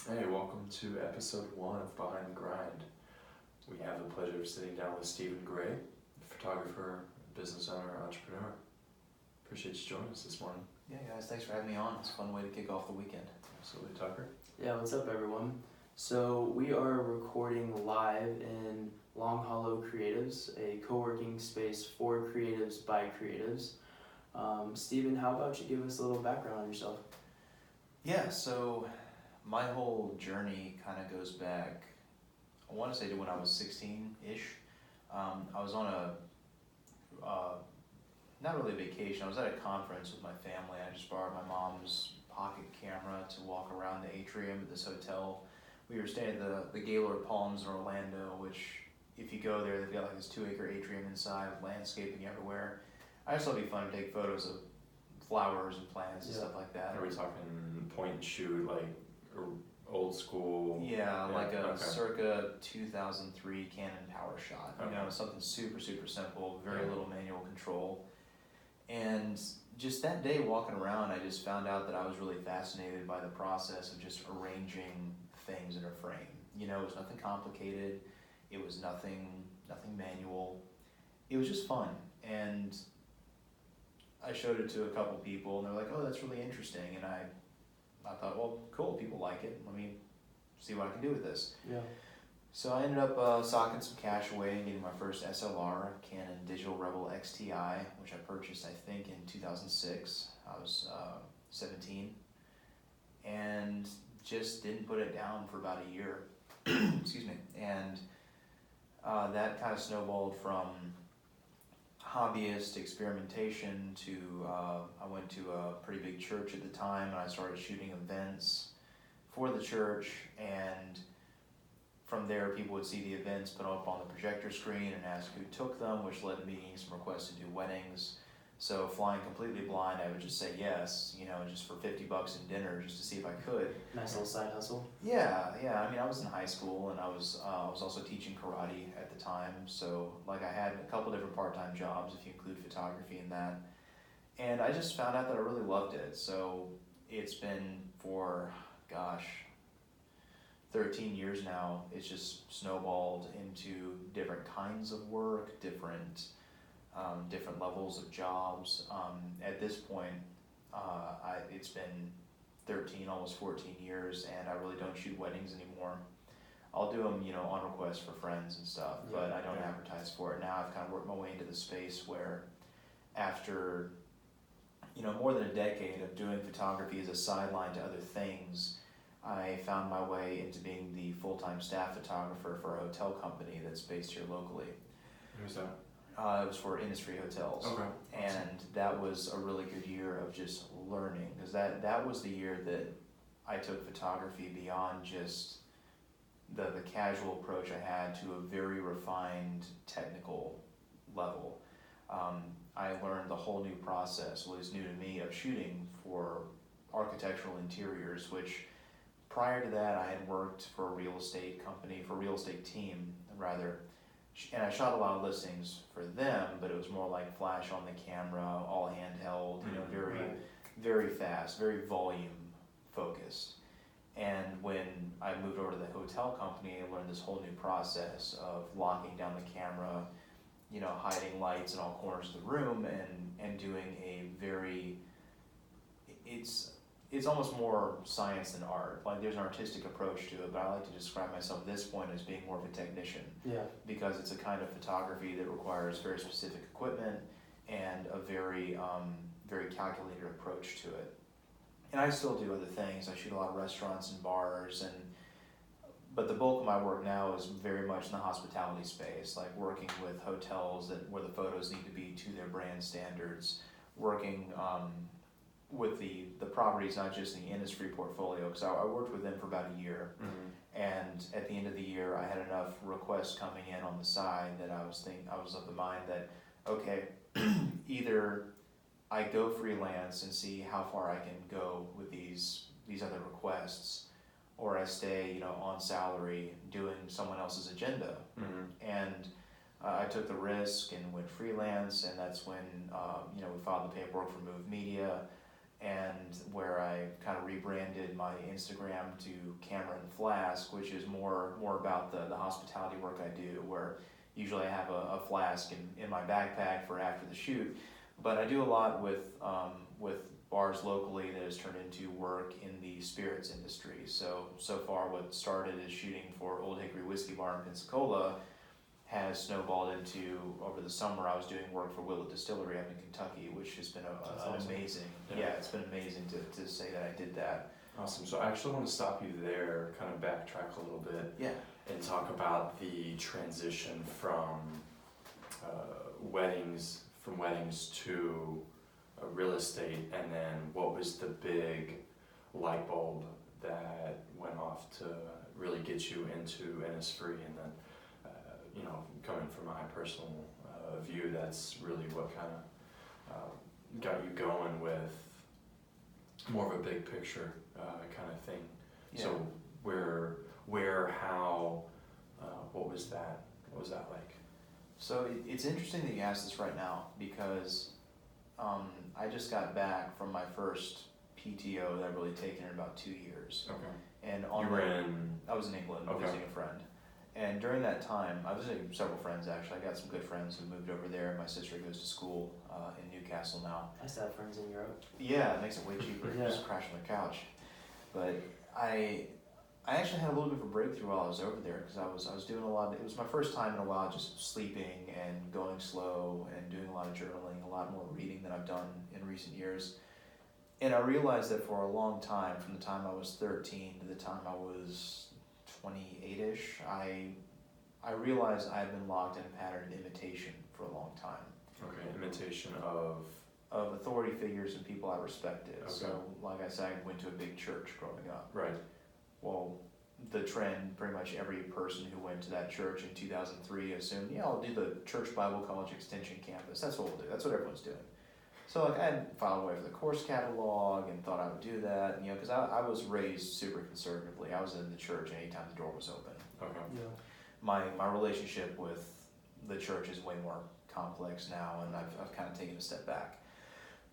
Hey, welcome to episode 1 of Behind the Grind. We have the pleasure of sitting down with Stephen Gray, photographer, business owner, entrepreneur. Appreciate you joining us this morning. Yeah, guys, thanks for having me on. It's a fun way to kick off the weekend. Absolutely, Tucker. Yeah, what's up, everyone? So we are recording live in Long Hollow Creatives, a co-working space for creatives by creatives. Stephen, how about you give us a little background on yourself? Yeah, so my whole journey kind of goes back, I want to say to when I was 16-ish. I was on not really a vacation, I was at a conference with my family. I just borrowed my mom's pocket camera to walk around the atrium at this hotel. We were staying at the Gaylord Palms in Orlando, which if you go there, they've got like this 2-acre atrium inside with landscaping everywhere. I just thought it'd be fun to take photos of flowers and plants and stuff like that. Are we talking point and shoot, like old school? Yeah, like a okay. circa 2003 Canon power shot. Okay. You know, something super simple, very little manual control. And just that day walking around, I just found out that I was really fascinated by the process of just arranging things in a frame. You know, it was nothing complicated. It was nothing manual. It was just fun. And I showed it to a couple people, and they're like, "Oh, that's really interesting." And I thought, well, cool, people like it. Let me see what I can do with this. Yeah. So I ended up socking some cash away and getting my first SLR, Canon Digital Rebel XTI, which I purchased, I think, in 2006. I was 17. And just didn't put it down for about a year. Excuse me. And that kind of snowballed from hobbyist experimentation to I went to a pretty big church at the time, and I started shooting events for the church, and from there people would see the events put up on the projector screen and ask who took them, which led to me getting some requests to do weddings. So flying completely blind, I would just say yes, you know, just for $50 in dinner, just to see if I could. Nice little side hustle. Yeah. I mean, I was in high school, and I was also teaching karate at the time. So like I had a couple different part-time jobs, if you include photography in that. And I just found out that I really loved it. So it's been for, 13 years now. It's just snowballed into different kinds of work, different levels of jobs. At this point, it's been 13, almost 14 years, and I really don't shoot weddings anymore. I'll do them, you know, on request for friends and stuff, but I don't advertise for it. Now I've kind of worked my way into the space where after, you know, more than a decade of doing photography as a sideline to other things, I found my way into being the full-time staff photographer for a hotel company that's based here locally. Who's that? It was for Industry Hotels. Okay. And that was a really good year of just learning, because that was the year that I took photography beyond just the casual approach I had to a very refined technical level. I learned the whole new process, what is new to me, of shooting for architectural interiors, which prior to that I had worked for a real estate team rather, and I shot a lot of listings for them, but it was more like flash on the camera, all handheld, you know, very fast, very volume focused. And when I moved over to the hotel company, I learned this whole new process of locking down the camera, you know, hiding lights in all corners of the room, and doing a very, it's almost more science than art. Like there's an artistic approach to it, but I like to describe myself at this point as being more of a technician. Yeah. Because it's a kind of photography that requires very specific equipment and a very calculated approach to it. And I still do other things. I shoot a lot of restaurants and bars, but the bulk of my work now is very much in the hospitality space, like working with hotels where the photos need to be to their brand standards, working with the properties, not just in the industry portfolio, because I worked with them for about a year. Mm-hmm. And at the end of the year, I had enough requests coming in on the side that I was of the mind that, okay, either I go freelance and see how far I can go with these other requests, or I stay, you know, on salary doing someone else's agenda. Mm-hmm. And I took the risk and went freelance, and that's when, you know, we filed the paperwork for Move Media. and where I kind of rebranded my Instagram to Cameron Flask, which is more about the hospitality work I do, where usually I have a flask in my backpack for after the shoot, but I do a lot with bars locally that has turned into work in the spirits industry. So far what started as shooting for Old Hickory Whiskey Bar in Pensacola has snowballed into, over the summer I was doing work for Willet Distillery up in Kentucky, which has been an awesome. amazing, Yeah. it's been amazing to say that I did that. Awesome. So I actually want to stop you there, kind of backtrack a little bit, Yeah. and talk about the transition from weddings to real estate, and then what was the big light bulb that went off to really get you into Innisfree, and then coming from my personal view, that's really what kind of got you going with more of a big picture kind of thing. Yeah. So where, how, what was that like? So it's interesting that you asked this right now, because I just got back from my first PTO that I've really taken in about 2 years. Okay. And I was in England visiting a friend. And during that time, I was visiting several friends actually. I got some good friends who moved over there. My sister goes to school in Newcastle now. I still have friends in Europe. Yeah, it makes it way cheaper. Yeah. Just crash on the couch. But I actually had a little bit of a breakthrough while I was over there, because I was doing a lot. It was my first time in a while just sleeping and going slow and doing a lot of journaling, a lot more reading than I've done in recent years. And I realized that for a long time, from the time I was 13 to the time I was 28-ish, I realized I had been locked in a pattern of imitation for a long time. Okay, imitation of authority figures and people I respected. Okay. So, like I said, I went to a big church growing up. right. Well, the trend, pretty much every person who went to that church in 2003 assumed, I'll do the Church Bible College Extension Campus. That's what we'll do. That's what everyone's doing. So like I had filed away for the course catalog and thought I would do that, because I was raised super conservatively. I was in the church anytime the door was open. Okay. Yeah. My relationship with the church is way more complex now, and I've kind of taken a step back.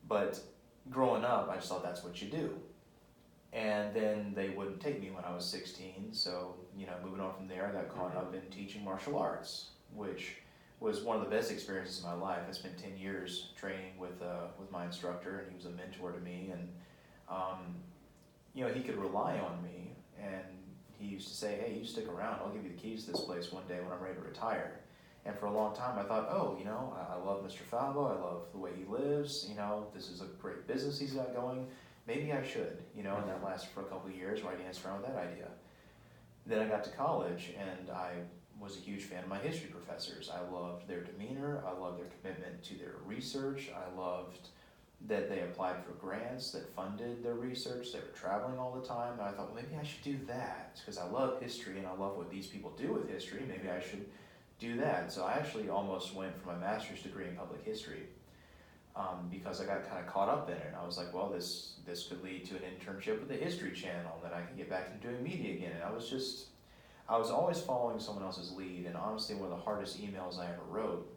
But growing up, I just thought that's what you do. And then they wouldn't take me when I was 16, so moving on from there, I got caught up in teaching martial arts, which was one of the best experiences of my life. I spent 10 years training with my instructor, and he was a mentor to me, and he could rely on me, and he used to say, hey, you stick around, I'll give you the keys to this place one day when I'm ready to retire. And for a long time I thought, I love Mr. Falvo, I love the way he lives, this is a great business he's got going, maybe I should, and that lasted for a couple of years where I danced around with that idea. Then I got to college, and I was a huge fan of my history professors. I loved their demeanor, I loved their commitment to their research, I loved that they applied for grants that funded their research, they were traveling all the time, and I thought, well, maybe I should do that, because I love history and I love what these people do with history, maybe I should do that. So I actually almost went for my master's degree in public history, because I got kind of caught up in it. I was like, well, this could lead to an internship with the History Channel, and then I could get back into doing media again. And I was always following someone else's lead, and honestly one of the hardest emails I ever wrote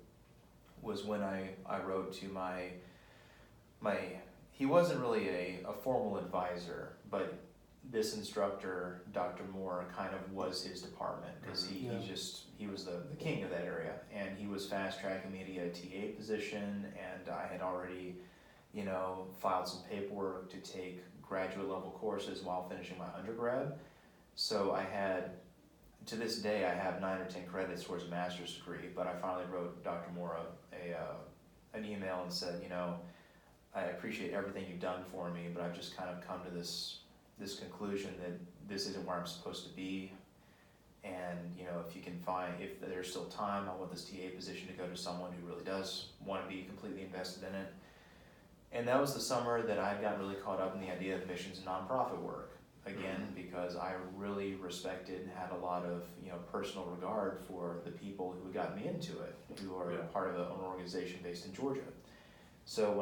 was when I wrote to my he wasn't really a formal advisor, but this instructor, Dr. Moore, kind of was his department, because he was the king of that area, and he was fast tracking me to get a TA position, and I had already filed some paperwork to take graduate level courses while finishing my undergrad. So I had, to this day, I have 9 or 10 credits towards a master's degree, but I finally wrote Dr. Moore an email and said, I appreciate everything you've done for me, but I've just kind of come to this conclusion that this isn't where I'm supposed to be, and if there's still time, I want this TA position to go to someone who really does want to be completely invested in it. And that was the summer that I had gotten really caught up in the idea of missions and nonprofit work, again, because I really respected and had a lot of personal regard for the people who had gotten me into it, who are part of an organization based in Georgia. So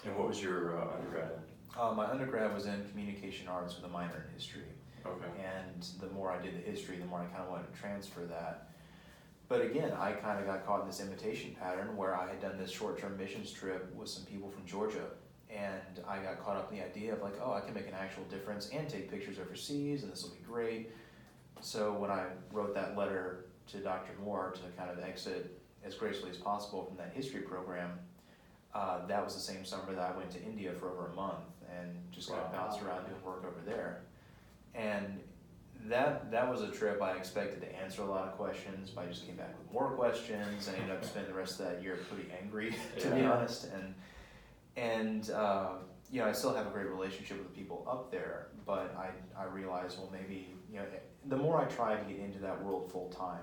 And what was your undergrad in? My undergrad was in communication arts with a minor in history. Okay. And the more I did the history, the more I kind of wanted to transfer that. But again, I kind of got caught in this imitation pattern where I had done this short-term missions trip with some people from Georgia. and I got caught up in the idea of like, oh, I can make an actual difference and take pictures overseas, and this will be great. So when I wrote that letter to Dr. Moore to kind of exit as gracefully as possible from that history program, that was the same summer that I went to India for over a month and just kind of bounced around doing work over there. And that was a trip I expected to answer a lot of questions, but I just came back with more questions and ended up spending the rest of that year pretty angry, to be honest. And you know, I still have a great relationship with the people up there, but I realized, well, maybe, you know, the more I tried to get into that world full time,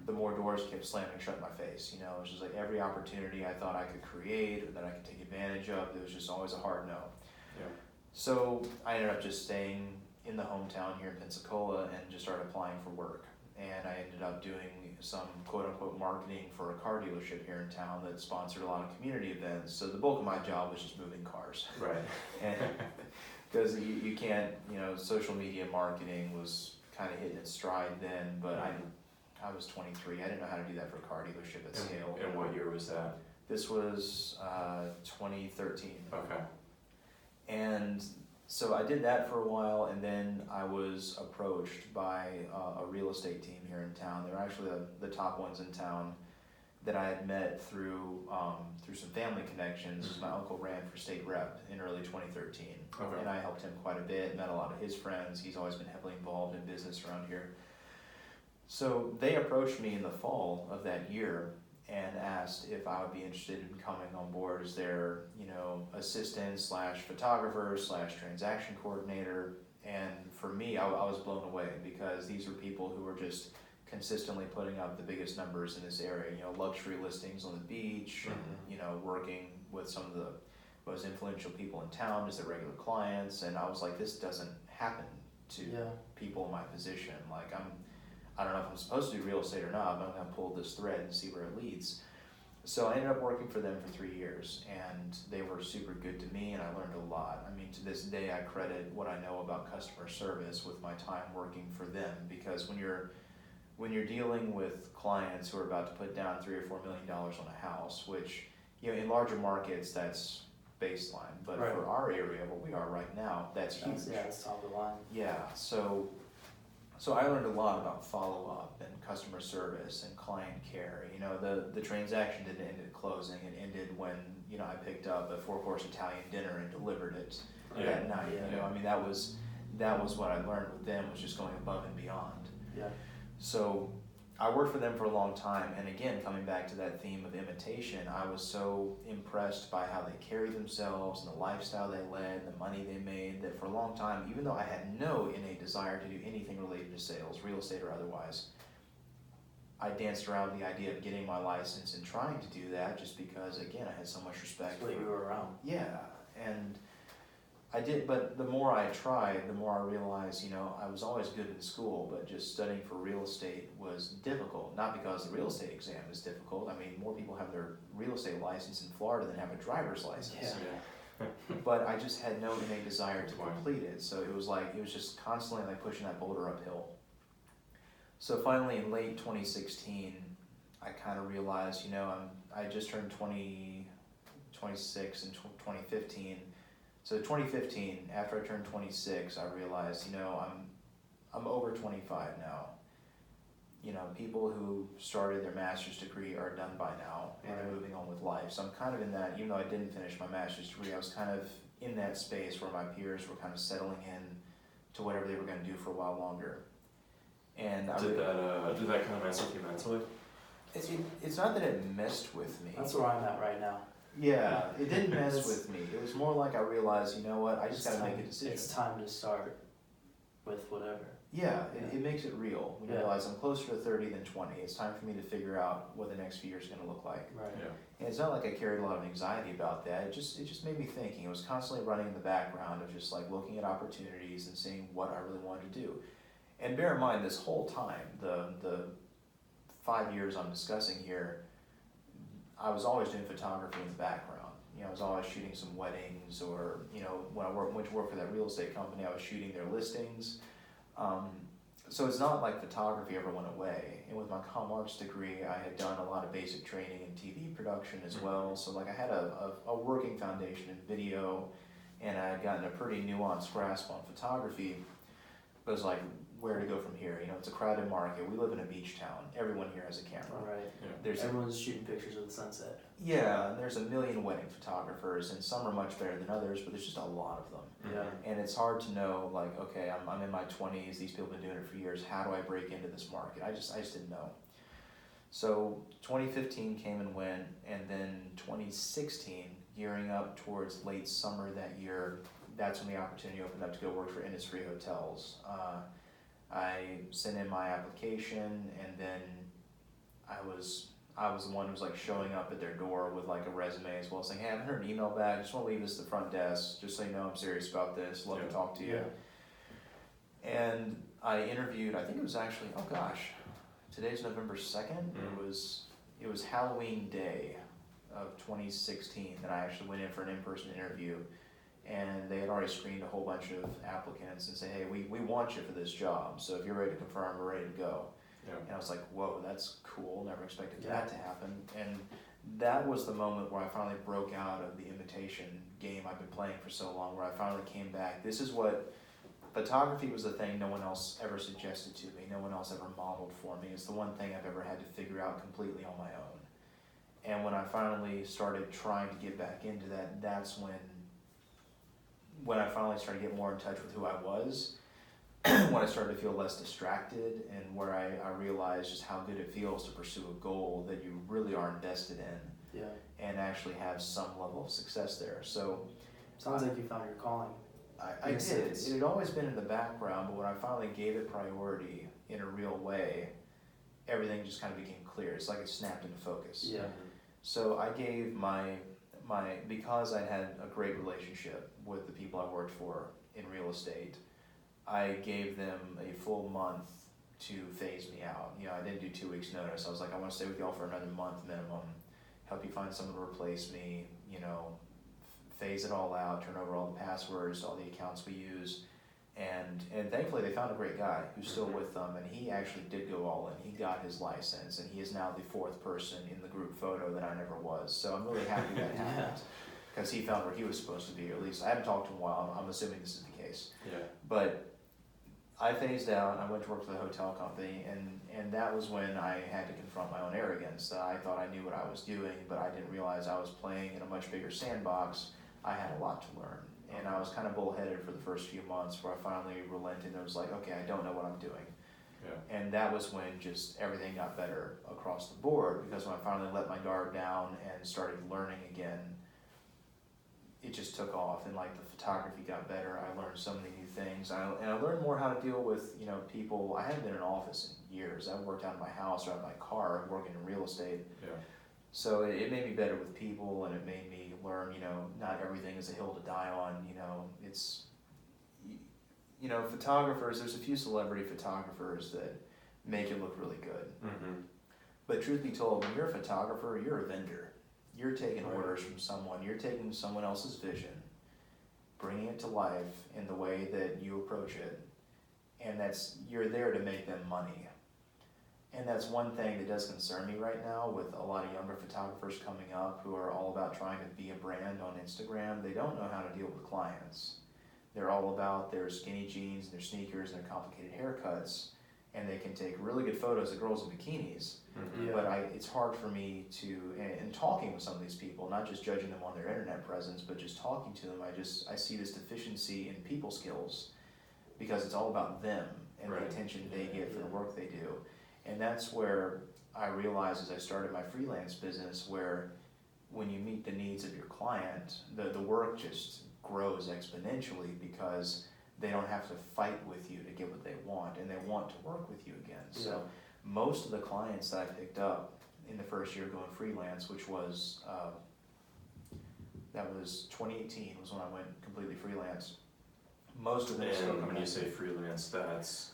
the more doors kept slamming shut in my face. You know, it was just like every opportunity I thought I could create or that I could take advantage of, it was just always a hard no. Yeah. So I ended up just staying in the hometown here in Pensacola and just started applying for work. And I ended up doing some quote unquote marketing for a car dealership here in town that sponsored a lot of community events. So the bulk of my job was just moving cars. Right. And because you can't, you know, social media marketing was kind of hitting its stride then, but I was 23. I didn't know how to do that for a car dealership at scale. And what year was that? This was 2013. Okay. And so I did that for a while, and then I was approached by a real estate team here in town. They were actually the top ones in town that I had met through some family connections. My uncle ran for state rep in early 2013, and I helped him quite a bit, met a lot of his friends. He's always been heavily involved in business around here. So they approached me in the fall of that year and asked if I would be interested in coming on board as their, you know, assistant / photographer / transaction coordinator. And for me, I was blown away because these were people who were just consistently putting up the biggest numbers in this area, you know, luxury listings on the beach, and, you know, working with some of the most influential people in town as their regular clients. And I was like, this doesn't happen to people in my position. Like, I don't know if I'm supposed to do real estate or not, but I'm going to pull this thread and see where it leads. So I ended up working for them for 3 years, and they were super good to me, and I learned a lot. I mean, to this day, I credit what I know about customer service with my time working for them, because when you're dealing with clients who are about to put down $3 or $4 million on a house, which, you know, in larger markets, that's baseline, but for our area, where we are right now, that's huge. Yeah, that's top of the line. Yeah, so I learned a lot about follow-up and customer service and client care. You know, the transaction didn't end at closing. It ended when, you know, I picked up a 4-course Italian dinner and delivered it that night. You know, I mean, that was what I learned with them, was just going above and beyond. Yeah. So I worked for them for a long time, and again, coming back to that theme of imitation, I was so impressed by how they carried themselves and the lifestyle they led, the money they made, that for a long time, even though I had no innate desire to do anything related to sales, real estate or otherwise, I danced around the idea of getting my license and trying to do that just because, again, I had so much respect for you were around. Yeah, and I did, but the more I tried, the more I realized, you know, I was always good in school, but just studying for real estate was difficult. Not because the real estate exam is difficult. I mean, more people have their real estate license in Florida than have a driver's license. Yeah. But I just had no innate desire to complete it. So it was just constantly like pushing that boulder uphill. So finally in late 2016, I kind of realized, you know, I just turned 26 in 2015. So 2015, after I turned 26, I realized, you know, I'm over 25 now. You know, people who started their master's degree are done by now, and they're moving on with life. So I'm kind of in that, even though I didn't finish my master's degree, I was kind of in that space where my peers were kind of settling in to whatever they were going to do for a while longer. And did that kind of mess with you mentally? It's not that it messed with me. That's where I'm at right now. Yeah, it didn't mess with me. It was more like I realized, you know what, I just got to make a decision. It's time to start with whatever. Yeah, it makes it real. When you realize I'm closer to 30 than 20, it's time for me to figure out what the next few years are going to look like. Right. Yeah. And it's not like I carried a lot of anxiety about that. It just made me thinking. It was constantly running in the background of just like looking at opportunities and seeing what I really wanted to do. And bear in mind, this whole time, the 5 years I'm discussing here, I was always doing photography in the background. You know, I was always shooting some weddings, or, you know, when I went to work for that real estate company, I was shooting their listings. so it's not like photography ever went away. And with my comm arts degree, I had done a lot of basic training in TV production as well. So like I had a working foundation in video, and I had gotten a pretty nuanced grasp on photography. But it was like, where to go from here? You know, it's a crowded market. We live in a beach town. Everyone here has a camera. Right. There's Everyone's shooting pictures of the sunset. Yeah, and there's a million wedding photographers, and some are much better than others, but there's just a lot of them. Yeah. And it's hard to know, like, okay, I'm in my 20s, these people have been doing it for years, how do I break into this market? I just didn't know. So 2015 came and went, and then 2016, gearing up towards late summer that year, that's when the opportunity opened up to go work for Industry Hotels. I sent in my application, and then I was the one who was like showing up at their door with like a resume as well, saying, hey, I haven't heard an email back, just want to leave this at the front desk, just so you know I'm serious about this, love to talk to you. And I interviewed, I think it was actually, oh gosh, today's November 2nd, it was Halloween day of 2016 that I actually went in for an in-person interview, and they had already screened a whole bunch of applicants and said, hey, we want you for this job, so if you're ready to confirm, we're ready to go. Yeah. And I was like, whoa, that's cool, never expected that to happen. And that was the moment where I finally broke out of the imitation game I've been playing for so long, where I finally came back. This is what, photography was the thing no one else ever suggested to me, no one else ever modeled for me. It's the one thing I've ever had to figure out completely on my own. And when I finally started trying to get back into that, that's when I finally started to get more in touch with who I was, when I started to feel less distracted, and where I realized just how good it feels to pursue a goal that you really are invested in, and actually have some level of success there. So sounds like you found your calling. I did. It had always been in the background, but when I finally gave it priority in a real way, everything just kind of became clear. It's like it snapped into focus. Yeah. So I gave because I had a great relationship with the people I worked for in real estate, I gave them a full month to phase me out. You know, I didn't do 2 weeks notice. I was like, I want to stay with y'all for another month minimum, help you find someone to replace me, you know, phase it all out, turn over all the passwords, all the accounts we use. And thankfully they found a great guy who's still with them, and he actually did go all in. He got his license, and he is now the 4th person in the group photo that I never was. So I'm really happy that happened, because he found where he was supposed to be, or at least I haven't talked to him in a while. I'm assuming this is the case. Yeah. But I phased out, I went to work for the hotel company, and that was when I had to confront my own arrogance. I thought I knew what I was doing, but I didn't realize I was playing in a much bigger sandbox. I had a lot to learn. And I was kind of bullheaded for the first few months, where I finally relented and was like, okay, I don't know what I'm doing. Yeah. And that was when just everything got better across the board, because when I finally let my guard down and started learning again, it just took off, and like the photography got better. I learned so many new things, and I learned more how to deal with, you know, people. I hadn't been in an office in years. I worked out of my house or out of my car, working in real estate. Yeah. So it made me better with people, and it made me learn, you know, not everything is a hill to die on. You know, it's, you know, photographers, there's a few celebrity photographers that make it look really good. Mm-hmm. But truth be told, when you're a photographer, you're a vendor. You're taking Right. orders from someone. You're taking someone else's vision, bringing it to life in the way that you approach it. And you're there to make them money. And that's one thing that does concern me right now with a lot of younger photographers coming up who are all about trying to be a brand on Instagram. They don't know how to deal with clients. They're all about their skinny jeans, their sneakers, and their complicated haircuts. And they can take really good photos of girls in bikinis. Mm-hmm. Yeah. But it's hard for me to, and talking with some of these people, not just judging them on their internet presence, but just talking to them, I see this deficiency in people skills, because it's all about them and Right. the attention they get for the work they do. And that's where I realized as I started my freelance business, where when you meet the needs of your client, the work just grows exponentially, because they don't have to fight with you to get what they want, and they want to work with you again. Yeah. So most of the clients that I picked up in the first year going freelance, which was, that was 2018 was when I went completely freelance. Most of them are still And coming when you in. say freelance, that's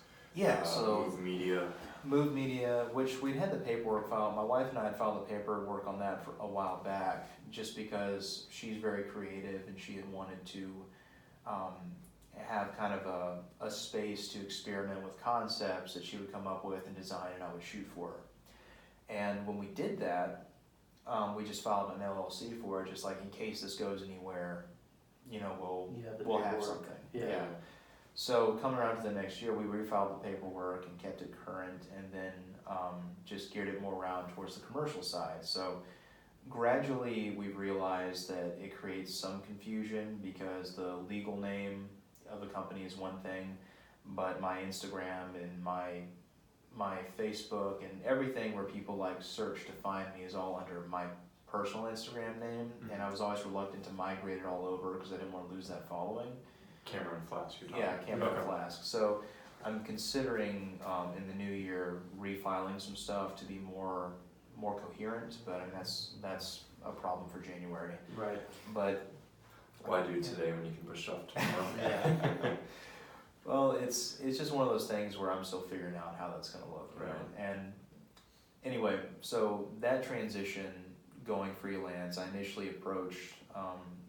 So Move Media. Move Media, which we'd had the paperwork filed. My wife and I had filed the paperwork on that for a while back, just because she's very creative and she had wanted to have kind of a space to experiment with concepts that she would come up with and design, and I would shoot for her. And when we did that, we just filed an LLC for it, just like in case this goes anywhere, you know, we'll have something. Yeah. So coming around to the next year, we refiled the paperwork and kept it current, and then just geared it more around towards the commercial side. So gradually we've realized that it creates some confusion because the legal name of the company is one thing, but my Instagram and my Facebook and everything where people like search to find me is all under my personal Instagram name, and I was always reluctant to migrate it all over because I didn't want to lose that following. Cameron Flask, you're talking. Yeah, Cameron Flask. So I'm considering in the new year refiling some stuff to be more coherent, but I mean that's a problem for January. Right. But why do it today when you can push it off tomorrow? Yeah. Well, it's just one of those things where I'm still figuring out how that's going to look, right? And anyway, so that transition going freelance, I initially approached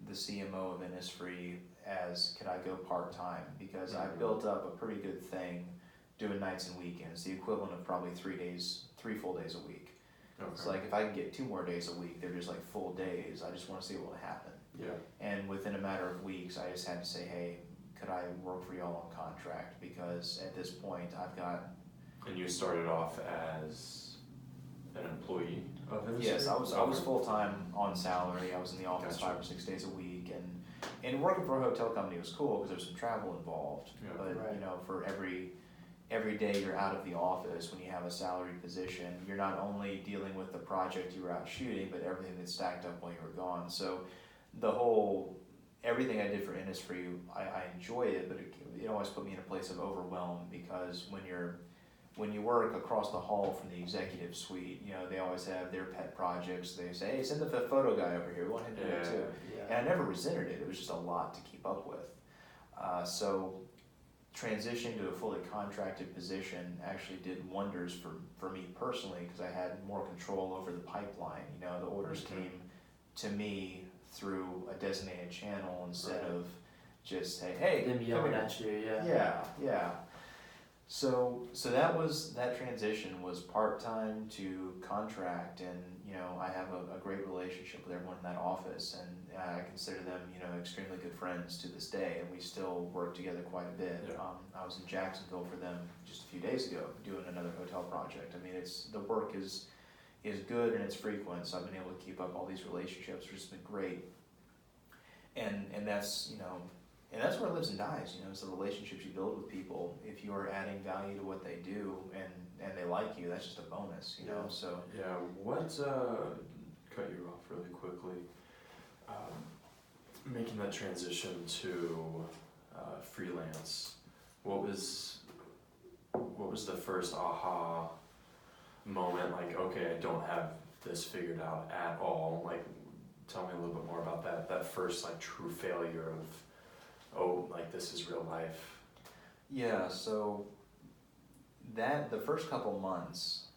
the CMO of Innisfree as, could I go part-time? Because I built up a pretty good thing doing nights and weekends, the equivalent of probably 3 full days a week. Okay. It's like if I can get 2 more days a week, they're just like full days. I just want to see what will happen. Yeah. And within a matter of weeks, I just had to say, hey, could I work for y'all on contract? Because at this point, I've got... And you started off as an employee of Innisfree? Yes, I was full-time on salary. I was in the office Gotcha. 5 or 6 days a week. And working for a hotel company was cool because there was some travel involved. Yeah. But, Right. you know, for every day you're out of the office when you have a salaried position, you're not only dealing with the project you were out shooting, but everything that's stacked up while you were gone. So everything I did for Innisfree, I enjoy it, but it always put me in a place of overwhelm because when you work across the hall from the executive suite, you know, they always have their pet projects. They say, hey, send the photo guy over here. We want him to do it too. Yeah. And I never resented it. It was just a lot to keep up with. So transitioning to a fully contracted position actually did wonders for me personally because I had more control over the pipeline. You know, the orders came to me through a designated channel instead of just hey, Them come yelling here. at you, yeah. Yeah. So that transition was part-time to contract, and you know I have a great relationship with everyone in that office, and I consider them, you know, extremely good friends to this day, and we still work together quite a bit. Yeah. I was in Jacksonville for them just a few days ago doing another hotel project. I mean, the work is good and it's frequent, so I've been able to keep up all these relationships, which has been great. And that's, you know, and that's where it lives and dies, you know, it's the relationships you build with people. If you are adding value to what they do and they like you, that's just a bonus, you know, so. Yeah, cut you off really quickly, making that transition to freelance, what was the first aha moment, like, okay, I don't have this figured out at all? Like, tell me a little bit more about that first, like, true failure of, oh, like, this is real life. Yeah, so the first couple months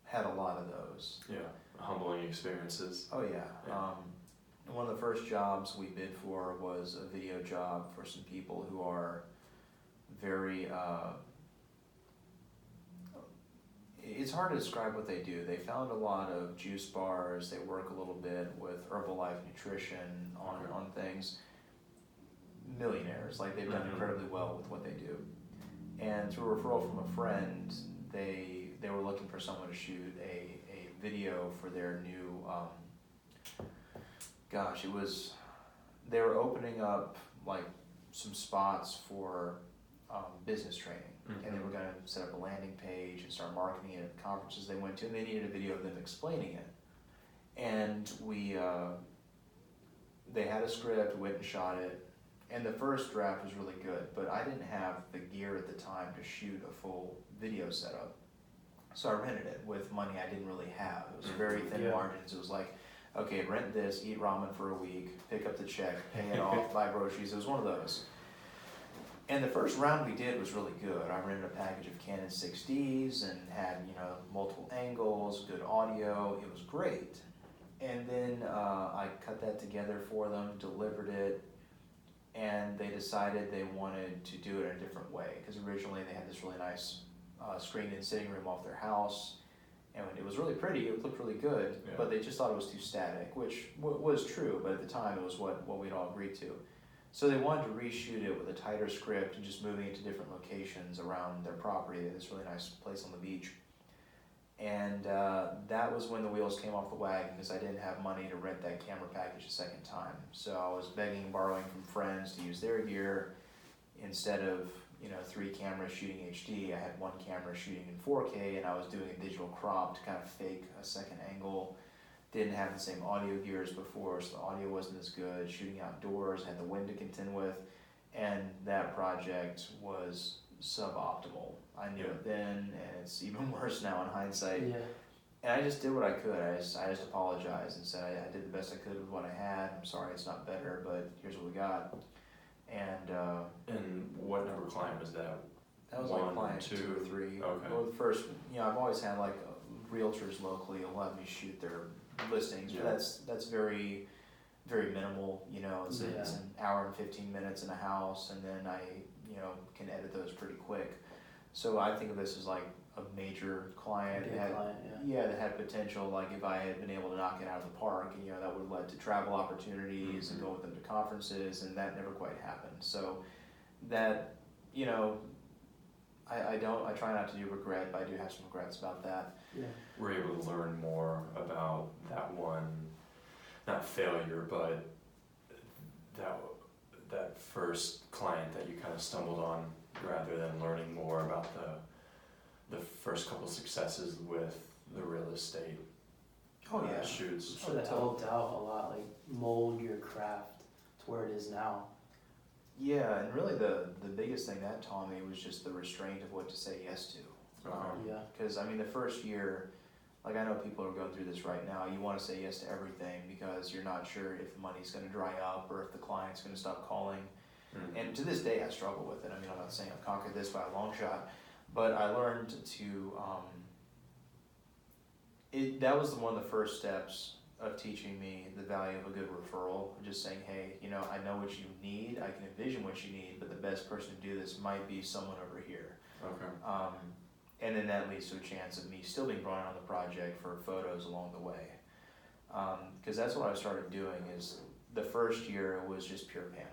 had a lot of those. Yeah, humbling experiences. Oh yeah. One of the first jobs we bid for was a video job for some people who are very, it's hard to describe what they do. They found a lot of juice bars, they work a little bit with Herbalife nutrition on things. Millionaires, like they've done incredibly well with what they do. And through a referral from a friend, they were looking for someone to shoot a video for their new, they were opening up like some spots for business training. And they were going to set up a landing page and start marketing it at conferences they went to, and they needed a video of them explaining it. And they had a script, went and shot it, and the first draft was really good, but I didn't have the gear at the time to shoot a full video setup. So I rented it with money I didn't really have. It was very thin margins. It was like, okay, rent this, eat ramen for a week, pick up the check, pay it off, buy groceries. It was one of those. And the first round we did was really good. I rented a package of Canon 6Ds and had, you know, multiple angles, good audio. It was great. And then I cut that together for them, delivered it. and they decided they wanted to do it in a different way, because originally they had this really nice screened-in sitting room off their house, and it was really pretty, it looked really good, Yeah. but they just thought it was too static, which was true, but at the time it was what we'd all agreed to. So they wanted to reshoot it with a tighter script and just moving it to different locations around their property. They had this really nice place on the beach. And that was when the wheels came off the wagon, because I didn't have money to rent that camera package a second time. So I was begging and borrowing from friends to use their gear. Instead of 3 cameras shooting HD, I had 1 camera shooting in 4K, and I was doing a digital crop to kind of fake a second angle. Didn't have the same audio gear as before, so the audio wasn't as good. Shooting outdoors, had the wind to contend with, and that project was suboptimal. I knew it then, and it's even worse now in hindsight. Yeah. And I just did what I could. I just apologized and said I did the best I could with what I had. I'm sorry it's not better, but here's what we got. And what number client was that? That was 1, like client 2 2 or 3. Okay. Well, the first, I've always had like realtors locally will let me shoot their listings, Yeah. but that's very, very minimal. It's an hour and 15 minutes in a house, and then I can edit those pretty quick. So I think of this as like a major client. Big that had, client, that had potential. Like if I had been able to knock it out of the park, and that would have led to travel opportunities and go with them to conferences, and that never quite happened. So that I try not to do regret, but I do have some regrets about that. Yeah. Were you able to learn more about that one, not failure, but that first client that you kind of stumbled on, rather than learning more about the first couple successes with the real estate shoots? I'm sure that helped out a lot, like mold your craft to where it is now. Yeah, and really the biggest thing that taught me was just the restraint of what to say yes to. Because the first year, like I know people are going through this right now, you want to say yes to everything because you're not sure if the money's going to dry up or if the client's going to stop calling. Mm-hmm. And to this day I struggle with it. I'm not saying I've conquered this by a long shot, but I learned to, that was one of the first steps of teaching me the value of a good referral. Just saying, hey, I know what you need, I can envision what you need, but the best person to do this might be someone over here. Okay. And then that leads to a chance of me still being brought on the project for photos along the way. Because that's what I started doing. Is the first year was just pure panic.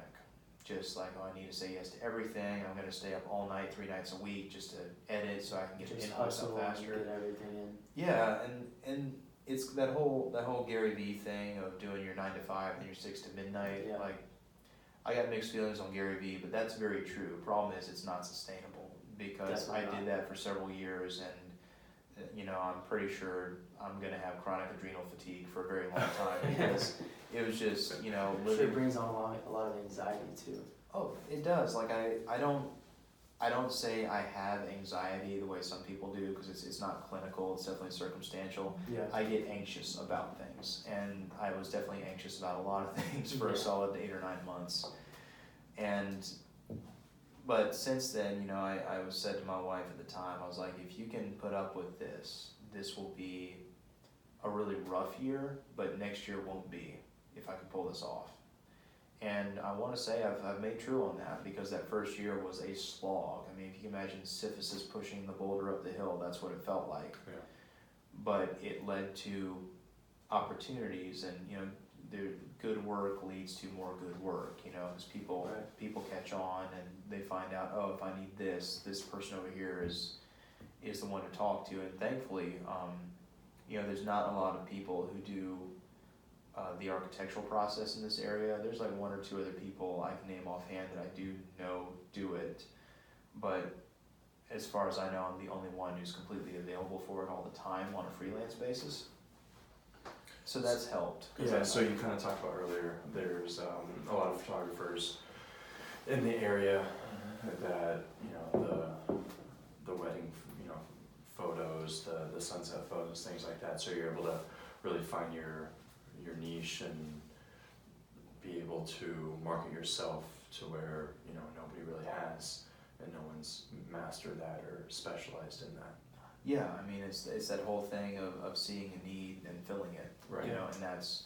Just like, I need to say yes to everything. I'm going to stay up all night, 3 nights a week, just to edit so I can get this stuff faster. Get everything in. Yeah, and it's that whole Gary Vee thing of doing your 9 to 5 and your 6 to midnight. Yeah. Like, I got mixed feelings on Gary Vee, but that's very true. Problem is, it's not sustainable, because Definitely I did that for several years, and I'm pretty sure I'm gonna have chronic adrenal fatigue for a very long time because it was just I'm sure it brings on a lot of anxiety too. Oh, it does. Like I don't say I have anxiety the way some people do, because it's not clinical. It's definitely circumstantial. Yeah. I get anxious about things, and I was definitely anxious about a lot of things for a solid 8 or 9 months. But since then, I was said to my wife at the time, I was like, if you can put up with this will be a really rough year, but next year won't be, if I can pull this off. And I want to say I've made true on that, because that first year was a slog. If you can imagine Sisyphus pushing the boulder up the hill, that's what it felt like. Yeah. But it led to opportunities, and the good work leads to more good work. Because people catch on, and they find out, oh, if I need this person over here is the one to talk to. And thankfully, there's not a lot of people who do the architectural process in this area. There's like 1 or 2 other people I can name offhand that I do know do it, but as far as I know, I'm the only one who's completely available for it all the time on a freelance basis. So that's helped. Yeah, so you kind of talked about earlier, there's a lot of photographers in the area that, the wedding, photos, the sunset photos, things like that. So you're able to really find your niche and be able to market yourself to where, nobody really has, and no one's mastered that or specialized in that. Yeah, it's that whole thing of seeing a need and filling it. Right. And that's,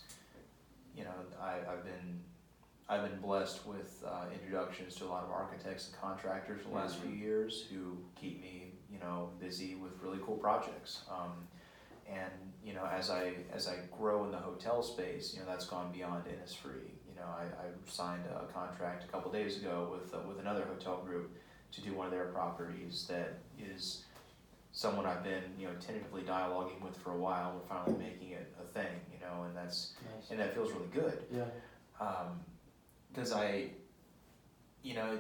I've been blessed with introductions to a lot of architects and contractors the last few years who keep me, busy with really cool projects. And as I grow in the hotel space, that's gone beyond Innisfree. I signed a contract a couple days ago with another hotel group to do one of their properties that is someone I've been tentatively dialoguing with for a while. We're finally making it a thing, and that's Nice. and that feels really good. Yeah. Because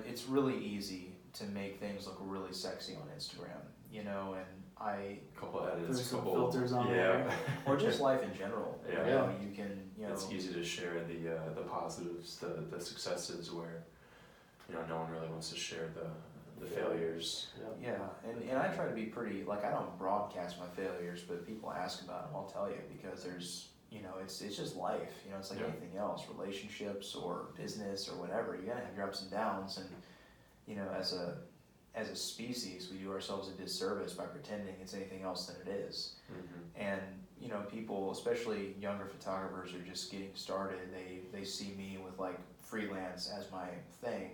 it's really easy to make things look really sexy on Instagram, Couple There's edits, some couple filters on yeah. there. or just life in general. Yeah. You can, It's easy to share the positives, the successes, where no one really wants to share the failures. Yeah. Yeah, and I try to be pretty, I don't broadcast my failures, but people ask about them, I'll tell you, because there's, it's just life, it's like Yeah. anything else, relationships or business or whatever, you gotta have your ups and downs, and, as a species, we do ourselves a disservice by pretending it's anything else than it is. Mm-hmm. And, people, especially younger photographers, are just getting started, they see me with freelance as my thing,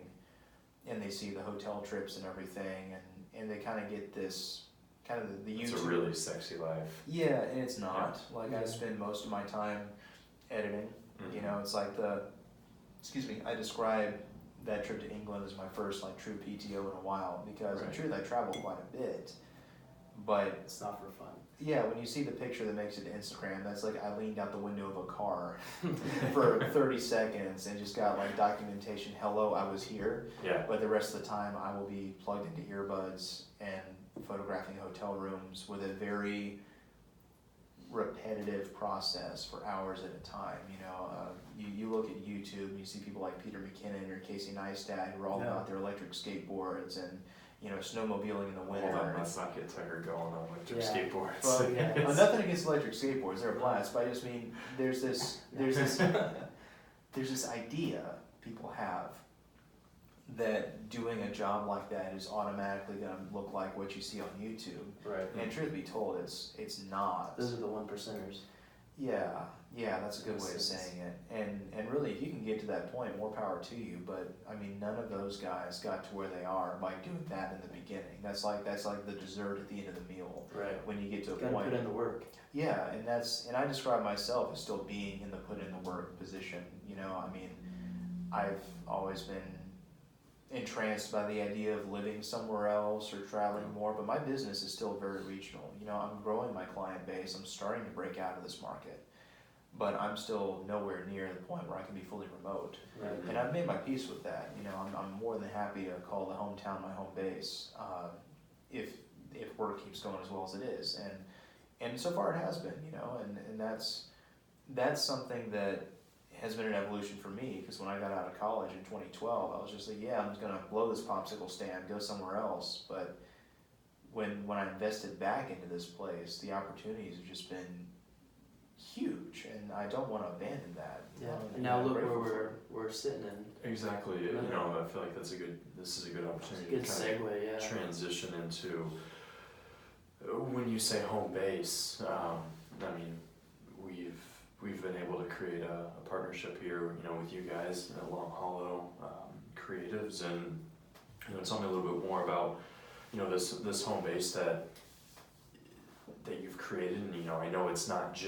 and they see the hotel trips and everything, and they kind of get this, kind of the YouTube. It's a really sexy life. Yeah, and it's not. I Yeah. spend most of my time editing. Mm-hmm. It's like I describe that trip to England as my first true PTO in a while, because in Right. truth I travel quite a bit. But It's not for fun. yeah, when you see the picture that makes it to Instagram, that's I leaned out the window of a car for 30 seconds and just got documentation, hello, I was here. Yeah. But the rest of the time I will be plugged into earbuds and photographing hotel rooms with a very repetitive process for hours at a time. You look at YouTube and you see people like Peter McKinnon or Casey Neistat who are all about their electric skateboards and snowmobiling in the winter. Hold on, let's not get Tucker going on electric Yeah. skateboards. Well, yeah. Nothing against electric skateboards; they're a blast. But I just mean there's this idea people have that doing a job like that is automatically going to look like what you see on YouTube. Right. And truth be told, it's not. Those are the 1%ers. Yeah, that's a good way of saying it. And really, if you can get to that point, more power to you. But I mean, none of those guys got to where they are by doing that in the beginning. That's like the dessert at the end of the meal. Right. When you get to a Gotta point. put in the work. Yeah, and I describe myself as still being in the put in the work position. I've always been entranced by the idea of living somewhere else or traveling more, but my business is still very regional. I'm growing my client base. I'm starting to break out of this market, but I'm still nowhere near the point where I can be fully remote. Right. And I've made my peace with that. I'm more than happy to call the hometown my home base if work keeps going as well as it is. And so far it has been, and that's something that has been an evolution for me, because when I got out of college in 2012, I was just like, I'm just gonna blow this popsicle stand, go somewhere else. But when I invested back into this place, the opportunities have just been huge, and I don't want to abandon that. Yeah. And now look where we're sitting in. Exactly. Yeah. I feel like this is a good opportunity Good to kind segue. Yeah. of transition into when you say home base. We've been able to create a partnership here, with you guys at Long Hollow Creatives, and tell me a little bit more about this home base that you've created. And I know it's not just